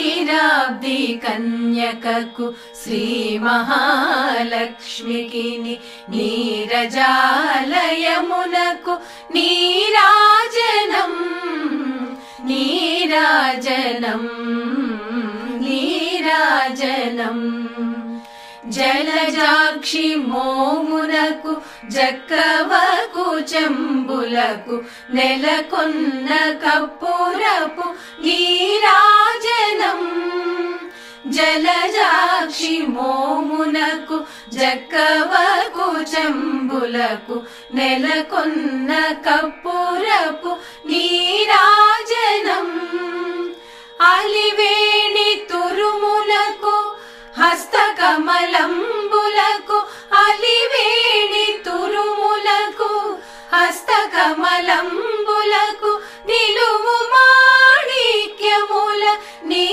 క్షీరాబ్ది కన్యకకు శ్రీ మహాలక్ష్మికి నీరజాలయమునకు నీరాజనం నీరాజనం నీరాజనం జలజాక్షి మోమునకు జక్కవకు చెంబులకు నెలకొన్న కప్పురపు నీరాజనం జలజాక్షి మోమునకు జక్కవకు చెంబులకు నెలకొన్న కప్పురపు నీరాజనం అలివేణి తురుములకు హస్తకమలంబులకు అలివేణి తురుములకు హస్తకమలంబులకు నిలువు మాణిక్యముల నీ